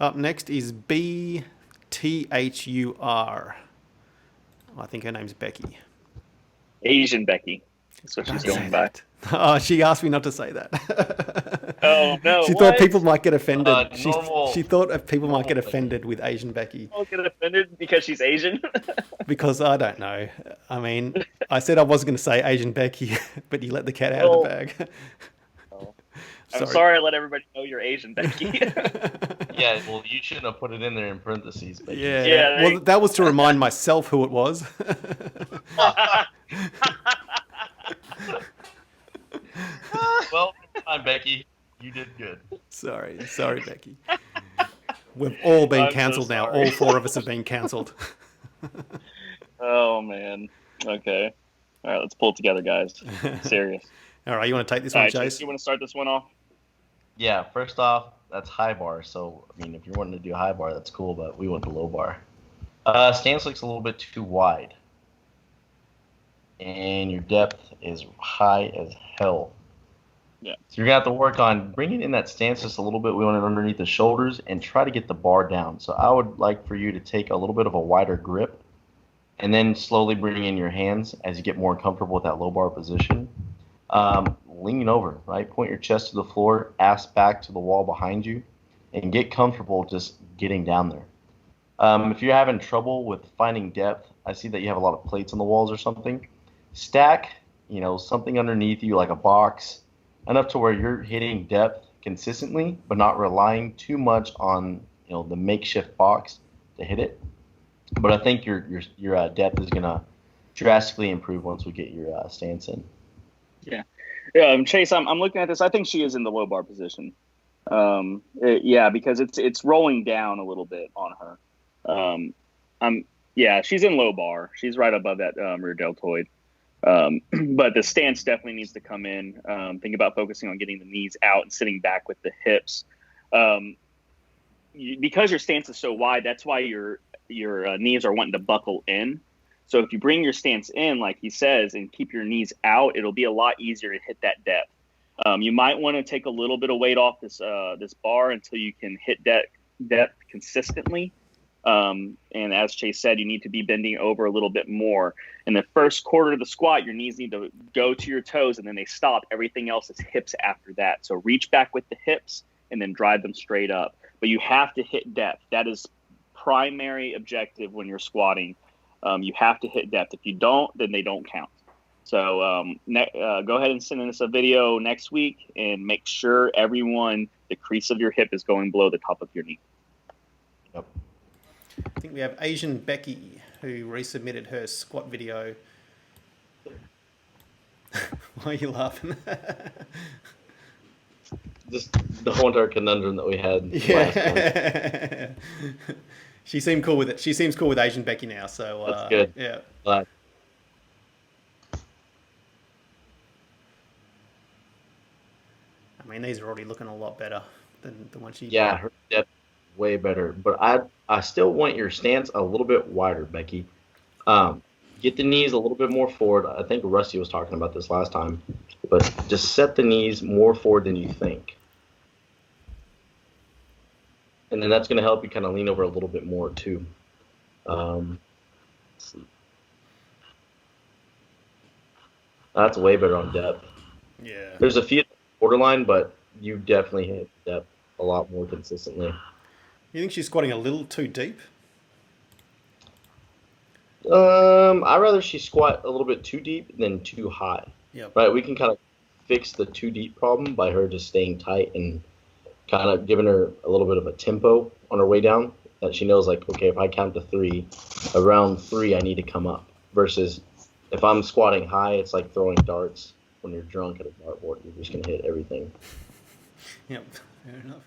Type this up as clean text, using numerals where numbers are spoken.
Up next is BTHUR. I think her name's Becky. AsianBecky. That's what Don't she's say going by. that. Oh, she asked me not to say that. Oh no! She thought What? people might get offended. She Normal. thought people might Normal get Becky. offended with Asian Becky I'll get offended because she's Asian. because I don't know. I mean, I said I wasn't going to say Asian Becky, but you let the cat out of the Well, bag. oh, I'm Sorry. sorry I let everybody know you're Asian, Becky. Yeah, well, you shouldn't have put it in there in parentheses, Becky. Yeah. Well, that was to remind myself who it was. Well, fine, Becky. You did good. Sorry, Becky. We've all been I'm so cancelled now. sorry. All four of us have been cancelled. Oh man. Okay. All right, let's pull it together, guys. Serious. All right, you want to take this All one, right, Chase, Chase? you want to start this one off? Yeah, first off, that's high bar. So, I mean, if you're wanting to do high bar, that's cool, but we went to low bar. Stance looks a little bit too wide. And your depth is high as hell. Yeah. So you're going to have to work on bringing in that stance just a little bit. We want it underneath the shoulders and try to get the bar down. So I would like for you to take a little bit of a wider grip and then slowly bring in your hands as you get more comfortable with that low bar position. Lean over, right? Point your chest to the floor, ass back to the wall behind you, and get comfortable just getting down there. If you're having trouble with finding depth, I see that you have a lot of plates on the walls or something. Stack, something underneath you like a box, enough to where you're hitting depth consistently, but not relying too much on the makeshift box to hit it. But I think your depth is gonna drastically improve once we get your stance in. Yeah. Chase, I'm looking at this. I think she is in the low bar position. Because it's rolling down a little bit on her. She's in low bar. She's right above that rear deltoid. But the stance definitely needs to come in. Think about focusing on getting the knees out and sitting back with the hips. Because your stance is so wide, that's why your knees are wanting to buckle in. So if you bring your stance in, like he says, and keep your knees out, it'll be a lot easier to hit that depth. You might want to take a little bit of weight off this bar until you can hit depth consistently. And as Chase said, you need to be bending over a little bit more. In the first quarter of the squat, your knees need to go to your toes, and then they stop. Everything else is hips after that. So reach back with the hips and then drive them straight up. But you have to hit depth. That is primary objective when you're squatting. You have to hit depth. If you don't, then they don't count. So go ahead and send us a video next week and make sure the crease of your hip is going below the top of your knee. Yep. I think we have Asian Becky who resubmitted her squat video. Why are you laughing? Just the whole entire conundrum that we had last time. She seemed cool with it. She seems cool with Asian Becky now. So That's good. Yeah. Glad. I mean, these are already looking a lot better than the one she. Yeah, her depth way better. But I still want your stance a little bit wider, Becky. Get the knees a little bit more forward. I think Rusty was talking about this last time. But just set the knees more forward than you think. And then that's going to help you kind of lean over a little bit more too. Let's see. That's way better on depth. Yeah. There's a few borderline, but you definitely hit depth a lot more consistently. You think she's squatting a little too deep? I'd rather she squat a little bit too deep than too high. Yep. Right? We can kind of fix the too deep problem by her just staying tight and kind of giving her a little bit of a tempo on her way down that she knows, like, okay, if I count to 3, around 3 I need to come up. Versus if I'm squatting high, it's like throwing darts when you're drunk at a dartboard. You're just going to hit everything. Yep, fair enough.